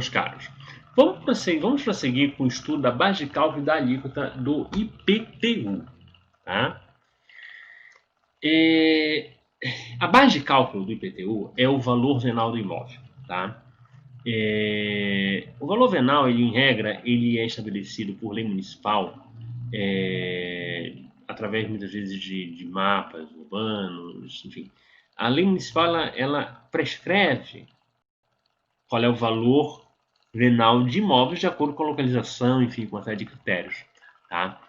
caros. Vamos prosseguir com o estudo da base de cálculo da alíquota do IPTU. Tá? A base de cálculo do IPTU é o valor venal do imóvel. Tá? O valor venal, em regra, ele é estabelecido por lei municipal, através muitas vezes de mapas urbanos, enfim. A lei municipal ela prescreve qual é o valor venal de imóveis de acordo com a localização, enfim, com uma série de critérios. Tá?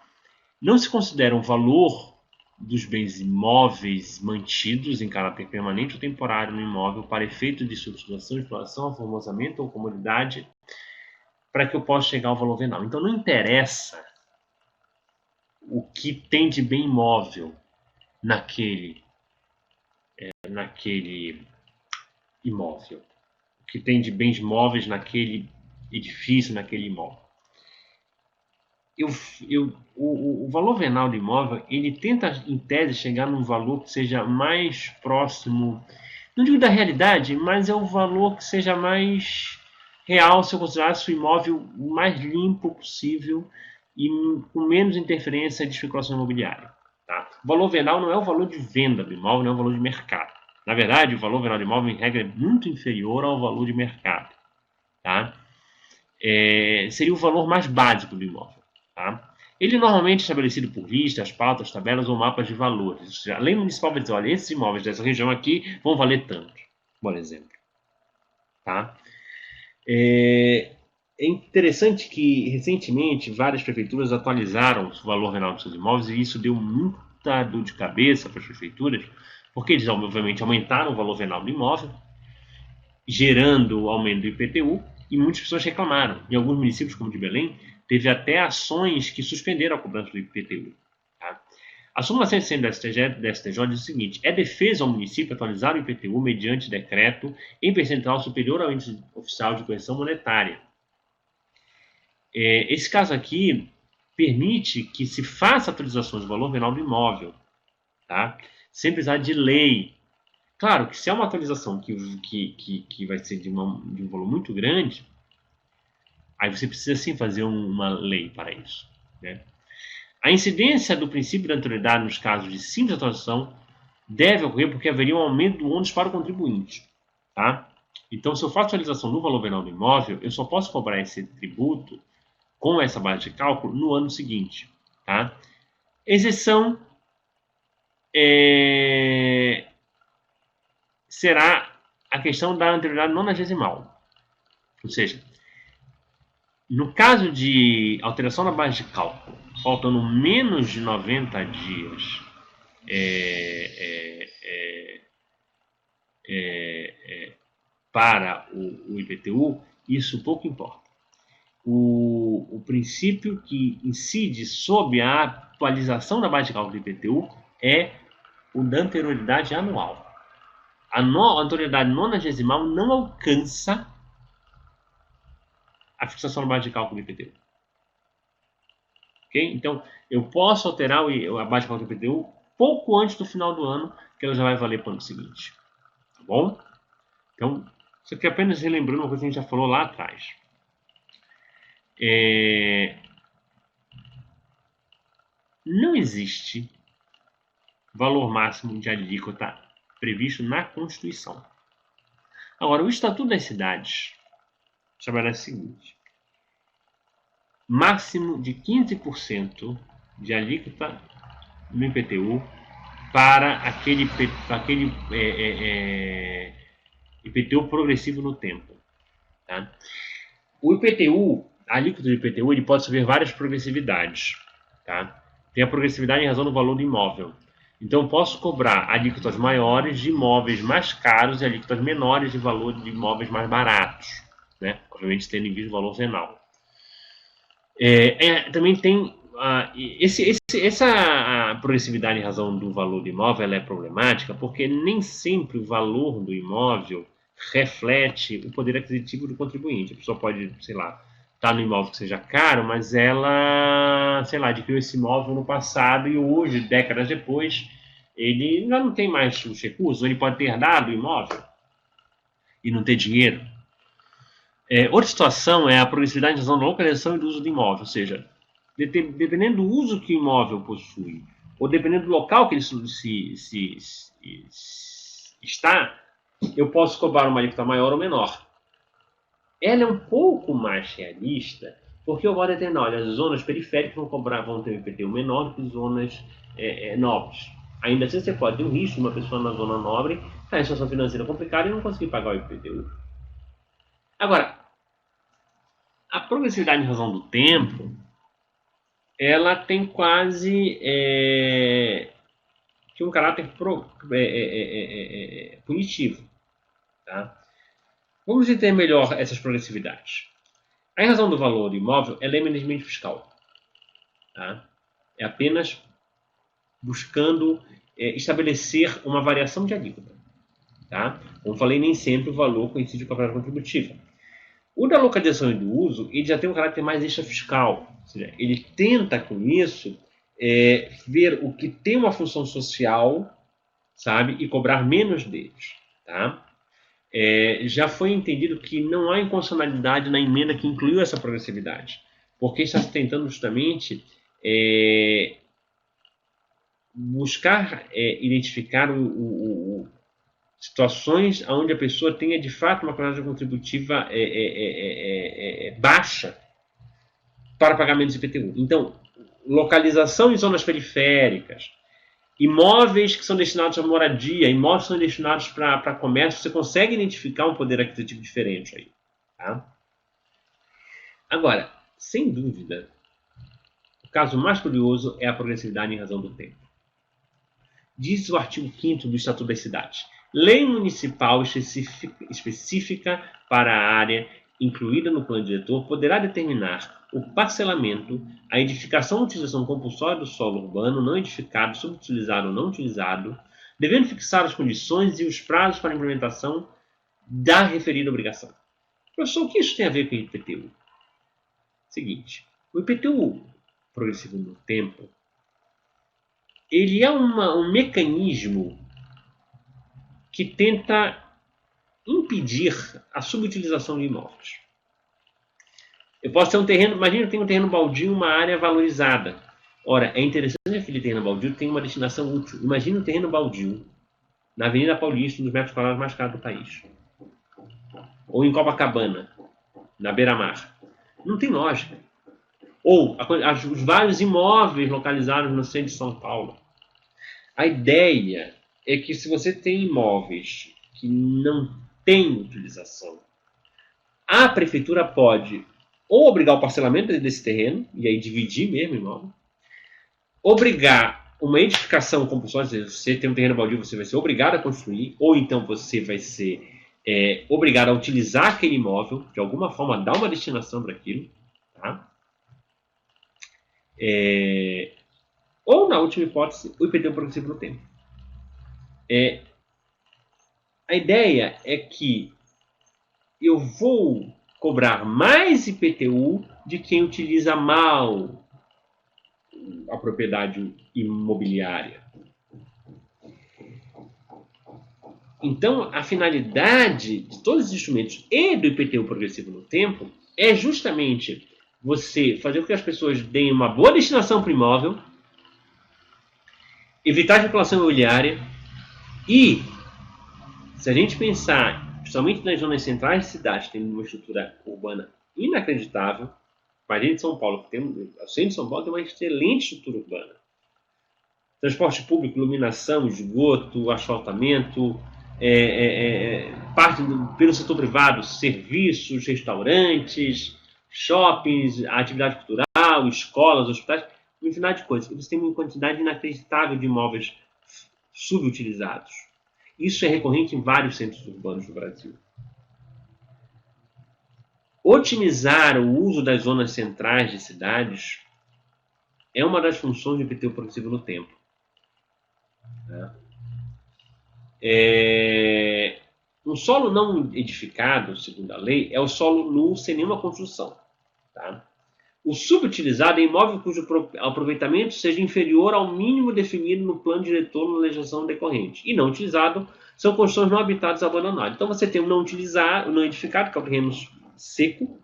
Não se considera o valor dos bens imóveis mantidos em caráter permanente ou temporário no imóvel para efeito de substituição, exploração, aformozamento ou comodidade para que eu possa chegar ao valor venal. Então não interessa o que tem de bem imóvel naquele imóvel, o que tem de bens móveis naquele edifício, naquele imóvel. O valor venal do imóvel, ele tenta, em tese, chegar num valor que seja mais próximo, não digo da realidade, mas é o valor que seja mais real, se eu considerasse o imóvel o mais limpo possível e com menos interferência de especulação imobiliária. Tá? O valor venal não é o valor de venda do imóvel, não é o valor de mercado. Na verdade, o valor venal do imóvel, em regra, é muito inferior ao valor de mercado. Tá? Seria o valor mais básico do imóvel. Tá? Ele normalmente é estabelecido por listas, pautas, tabelas ou mapas de valores. Ou seja, a lei municipal vai dizer, olha, esses imóveis dessa região aqui vão valer tanto, por exemplo. Tá? É interessante que, recentemente, várias prefeituras atualizaram o valor venal dos seus imóveis e isso deu muita dor de cabeça para as prefeituras, porque eles, obviamente, aumentaram o valor venal do imóvel, gerando o aumento do IPTU, e muitas pessoas reclamaram. Em alguns municípios, como o de Belém, teve até ações que suspenderam a cobrança do IPTU. Tá? A súmula 160 da STJ diz o seguinte: é defesa ao município atualizar o IPTU mediante decreto em percentual superior ao índice oficial de correção monetária. Esse caso aqui permite que se faça atualizações do valor venal do imóvel, tá? Sem precisar de lei. Claro que se é uma atualização que vai ser de um valor muito grande, aí você precisa sim fazer uma lei para isso. Né? A incidência do princípio da anterioridade nos casos de simples atualização deve ocorrer porque haveria um aumento do ônus para o contribuinte. Tá? Então, se eu faço atualização no valor venal do imóvel, eu só posso cobrar esse tributo com essa base de cálculo no ano seguinte. Tá? Exceção será a questão da anterioridade nonagesimal. Ou seja, no caso de alteração da base de cálculo, faltando menos de 90 dias para o IPTU, isso pouco importa. O princípio que incide sobre a atualização da base de cálculo do IPTU é o da anterioridade anual. A anterioridade nonagesimal não alcança a fixação da base de cálculo do IPTU. Okay? Então, eu posso alterar a base de cálculo do IPTU pouco antes do final do ano, que ela já vai valer para o ano seguinte. Tá bom? Então, isso aqui é apenas relembrando uma coisa que a gente já falou lá atrás. Não existe valor máximo de alíquota previsto na Constituição. Agora, o Estatuto das Cidades estabelece o seguinte: máximo de 15% de alíquota no IPTU para aquele IPTU progressivo no tempo. Tá? O IPTU, a alíquota do IPTU, ele pode sofrer várias progressividades. Tá? Tem a progressividade em razão do valor do imóvel. Então, eu posso cobrar alíquotas maiores de imóveis mais caros e alíquotas menores de valor de imóveis mais baratos. Né? Obviamente, tendo em vista o valor venal. Também tem essa progressividade em razão do valor do imóvel, ela é problemática porque nem sempre o valor do imóvel reflete o poder aquisitivo do contribuinte. A pessoa pode, sei lá, estar no imóvel que seja caro, mas ela, sei lá, adquiriu esse imóvel no passado e hoje, décadas depois, ele já não tem mais os recursos, ou ele pode ter herdado o imóvel e não ter dinheiro. Outra situação é a progressividade em razão da localização e do uso do imóvel, ou seja, dependendo do uso que o imóvel possui, ou dependendo do local que ele está, eu posso cobrar uma alíquota maior ou menor. Ela é um pouco mais realista, porque eu vou determinar, olha, as zonas periféricas vão ter um IPTU menor do que zonas nobres. Ainda assim, você pode ter um risco de uma pessoa na zona nobre estar em situação financeira complicada e não conseguir pagar o IPTU. Agora, a progressividade em razão do tempo, ela tem quase que um caráter punitivo. Tá? Vamos entender melhor essas progressividades. A em razão do valor do imóvel ela é eminentemente fiscal. Tá? É apenas buscando estabelecer uma variação de alíquota. Tá? Como falei, nem sempre o valor coincide com a variação contributiva. O da localização e do uso, ele já tem um caráter mais extrafiscal. Ou seja, ele tenta, com isso, ver o que tem uma função social, sabe, e cobrar menos deles. Tá? Já foi entendido que não há inconstitucionalidade na emenda que incluiu essa progressividade, porque está se tentando justamente buscar identificar situações onde a pessoa tenha de fato uma qualidade contributiva baixa para pagamento de IPTU. Então, localização em zonas periféricas, imóveis que são destinados à moradia, imóveis que são destinados para comércio, você consegue identificar um poder aquisitivo diferente aí. Tá? Agora, sem dúvida, o caso mais curioso é a progressividade em razão do tempo. Diz o artigo 5º do Estatuto das Cidades. Lei municipal específica para a área incluída no plano diretor poderá determinar o parcelamento, a edificação ou utilização compulsória do solo urbano não edificado, subutilizado ou não utilizado, devendo fixar as condições e os prazos para a implementação da referida obrigação. Professor, o que isso tem a ver com o IPTU? Seguinte, o IPTU progressivo no tempo, ele é um mecanismo que tenta impedir a subutilização de imóveis. Eu posso ter um terreno, imagina que eu tenho um terreno baldio, uma área valorizada. Ora, é interessante que aquele terreno baldio tenha uma destinação útil. Imagina um terreno baldio na Avenida Paulista, um dos metros quadrados mais caros do país. Ou em Copacabana, na beira-mar. Não tem lógica. Ou os vários imóveis localizados no centro de São Paulo. A ideia é que se você tem imóveis que não têm utilização, a prefeitura pode ou obrigar o parcelamento desse terreno, e aí dividir mesmo o imóvel, obrigar uma edificação compulsória, se você tem um terreno baldio, você vai ser obrigado a construir, ou então você vai ser obrigado a utilizar aquele imóvel, de alguma forma dar uma destinação para aquilo, tá? Ou, na última hipótese, o IPTU progressivo no tempo. A ideia é que eu vou cobrar mais IPTU de quem utiliza mal a propriedade imobiliária. Então, a finalidade de todos os instrumentos e do IPTU progressivo no tempo é justamente você fazer com que as pessoas deem uma boa destinação para o imóvel, evitar a especulação imobiliária e, se a gente pensar, principalmente nas zonas centrais de cidades, tendo uma estrutura urbana inacreditável, imagine São Paulo, o centro de São Paulo tem uma excelente estrutura urbana. Transporte público, iluminação, esgoto, asfaltamento, parte pelo setor privado, serviços, restaurantes, shoppings, atividade cultural, escolas, hospitais, uma infinidade de coisas. Eles têm uma quantidade inacreditável de imóveis subutilizados. Isso é recorrente em vários centros urbanos do Brasil. Otimizar o uso das zonas centrais de cidades é uma das funções do IPTU progressivo no tempo. Um solo não edificado, segundo a lei, é o solo nu sem nenhuma construção. Tá? O subutilizado é imóvel cujo aproveitamento seja inferior ao mínimo definido no plano diretor na legislação decorrente. E não utilizado são construções não habitadas abandonadas. Então você tem o não utilizado, o não edificado, que é o terreno seco.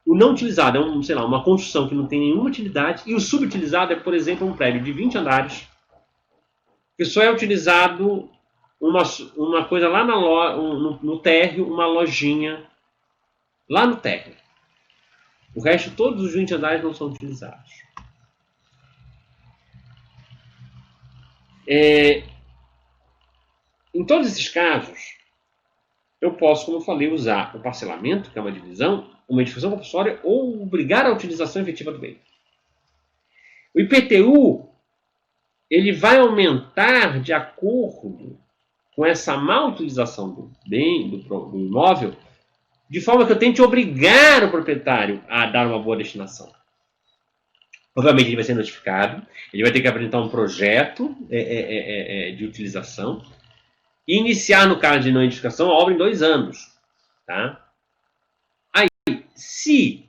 O não utilizado é sei lá, uma construção que não tem nenhuma utilidade. E o subutilizado é, por exemplo, um prédio de 20 andares que só é utilizado uma coisa lá no térreo, uma lojinha lá no térreo. O resto, todos os 20 andares não são utilizados. Em todos esses casos, eu posso, como eu falei, usar o parcelamento, que é uma divisão, uma edificação compulsória, ou obrigar a utilização efetiva do bem. O IPTU, ele vai aumentar de acordo com essa má utilização do bem, do imóvel, de forma que eu tente obrigar o proprietário a dar uma boa destinação. Obviamente ele vai ser notificado, ele vai ter que apresentar um projeto de utilização e iniciar, no caso de não edificação, a obra em 2 anos. Tá? Aí, se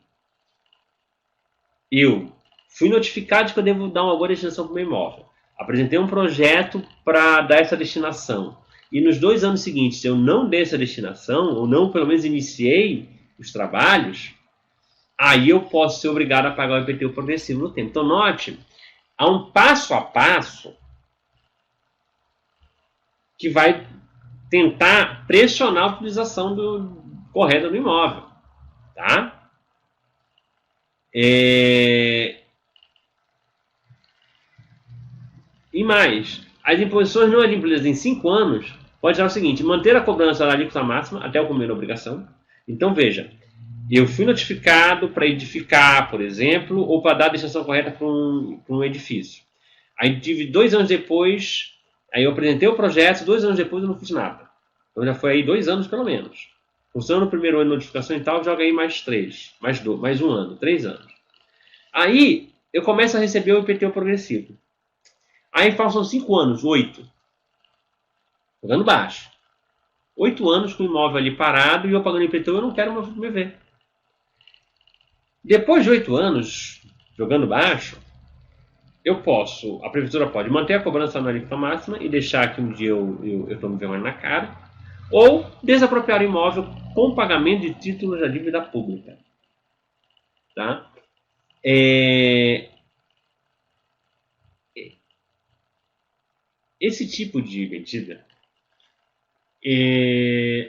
eu fui notificado de que eu devo dar uma boa destinação para o meu imóvel, apresentei um projeto para dar essa destinação, e nos 2 anos seguintes eu não dei essa destinação, ou não pelo menos iniciei os trabalhos, aí eu posso ser obrigado a pagar o IPTU progressivo no tempo. Então, note, há um passo a passo que vai tentar pressionar a utilização correta do imóvel. Tá? E mais, as imposições não adimplidas em 5 anos pode ser o seguinte: manter a cobrança da alíquota máxima até o cumprimento da obrigação. Então, veja, eu fui notificado para edificar, por exemplo, ou para dar a destinação correta para um edifício. Aí tive 2 anos depois, aí eu apresentei o projeto, 2 anos depois eu não fiz nada. Então já foi aí 2 anos pelo menos. Funcionando no primeiro ano de notificação e tal, joga aí mais 3, mais 1 ano, 3 anos. Aí eu começo a receber o IPTU progressivo. Aí passam 5 anos, 8. Jogando baixo. 8 anos com o imóvel ali parado e eu pagando IPTU, eu não quero me ver. Depois de 8 anos, jogando baixo, a prefeitura pode manter a cobrança na alíquota máxima e deixar que um dia eu tome vergonha na cara, ou desapropriar o imóvel com pagamento de títulos da dívida pública. Tá? Esse tipo de medida,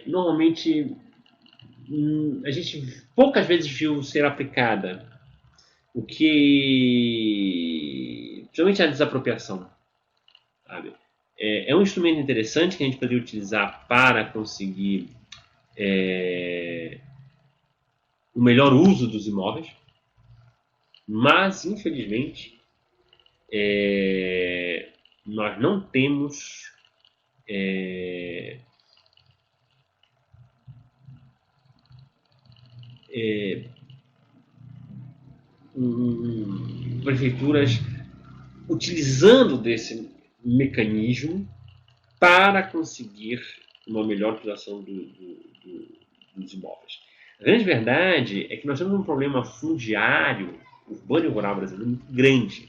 normalmente, a gente poucas vezes viu ser aplicada, o que, principalmente a desapropriação, sabe? É um instrumento interessante que a gente poderia utilizar para conseguir o melhor uso dos imóveis, mas, infelizmente, nós não temos prefeituras utilizando desse mecanismo para conseguir uma melhor utilização dos imóveis. A grande verdade é que nós temos um problema fundiário, urbano e rural brasileiro, muito grande,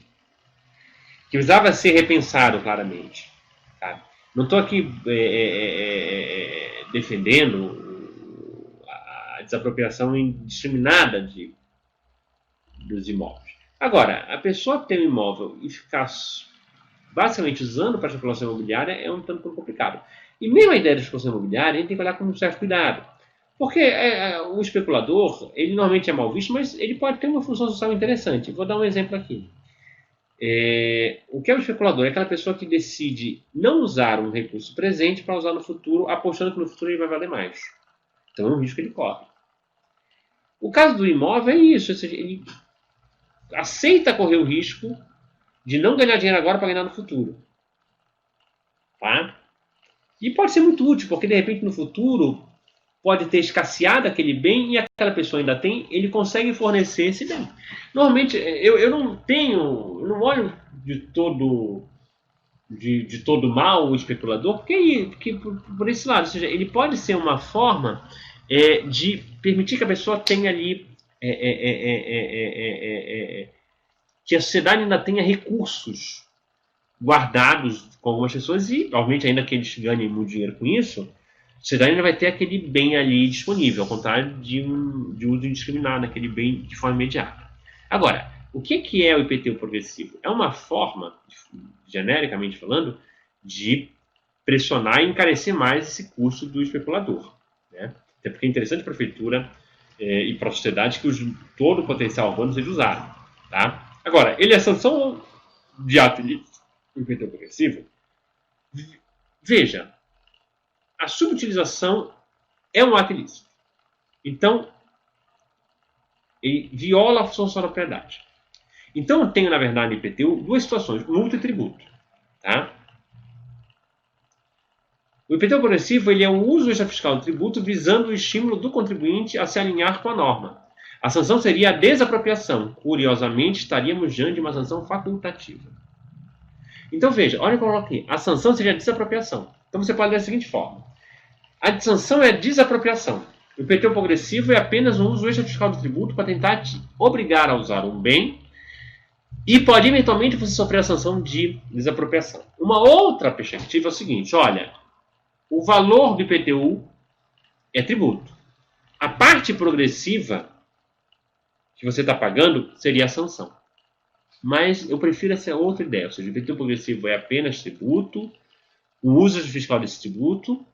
que precisava ser repensado claramente. Tá? Não estou aqui defendendo a desapropriação indiscriminada dos imóveis. Agora, a pessoa ter um imóvel e ficar basicamente usando para a especulação imobiliária é um tanto complicado. E mesmo a ideia da especulação imobiliária, a gente tem que olhar com um certo cuidado. Porque o especulador, ele normalmente é mal visto, mas ele pode ter uma função social interessante. Vou dar um exemplo aqui. O que é o especulador? É aquela pessoa que decide não usar um recurso presente para usar no futuro, apostando que no futuro ele vai valer mais. Então é um risco que ele corre. O caso do imóvel é isso. Ou seja, ele aceita correr o risco de não ganhar dinheiro agora para ganhar no futuro. Tá? E pode ser muito útil, porque de repente no futuro pode ter escasseado aquele bem e aquela pessoa ainda tem, ele consegue fornecer esse bem. Normalmente, eu não olho de todo mal o especulador, porque por esse lado, ou seja, ele pode ser uma forma de permitir que a pessoa tenha ali, que a sociedade ainda tenha recursos guardados com algumas pessoas e, obviamente, ainda que eles ganhem muito dinheiro com isso, Você ainda vai ter aquele bem ali disponível, ao contrário de uso indiscriminado daquele bem de forma imediata. Agora, o que é o IPTU progressivo? É uma forma, genericamente falando, de pressionar e encarecer mais esse custo do especulador. Né? Até porque é interessante para a prefeitura e para a sociedade que todo o potencial urbano seja usado. Tá? Agora, ele é sanção de ato de IPTU progressivo? Veja, a subutilização é um ato ilícito. Então, ele viola a função da propriedade. Então, eu tenho, na verdade, no IPTU, duas situações, multa e tributo. Tá? O IPTU progressivo ele é o uso extrafiscal do tributo visando o estímulo do contribuinte a se alinhar com a norma. A sanção seria a desapropriação. Curiosamente, estaríamos diante de uma sanção facultativa. Então, veja, olha o que eu coloquei. A sanção seria a desapropriação. Então, você pode ler da seguinte forma. A sanção é a desapropriação. O IPTU progressivo é apenas um uso extrafiscal do tributo para tentar te obrigar a usar um bem e pode, eventualmente, você sofrer a sanção de desapropriação. Uma outra perspectiva é o seguinte, olha, o valor do IPTU é tributo. A parte progressiva que você está pagando seria a sanção. Mas eu prefiro essa outra ideia, ou seja, o IPTU progressivo é apenas tributo, o uso fiscal desse tributo,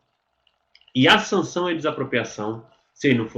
e a sanção é desapropriação, se ele não for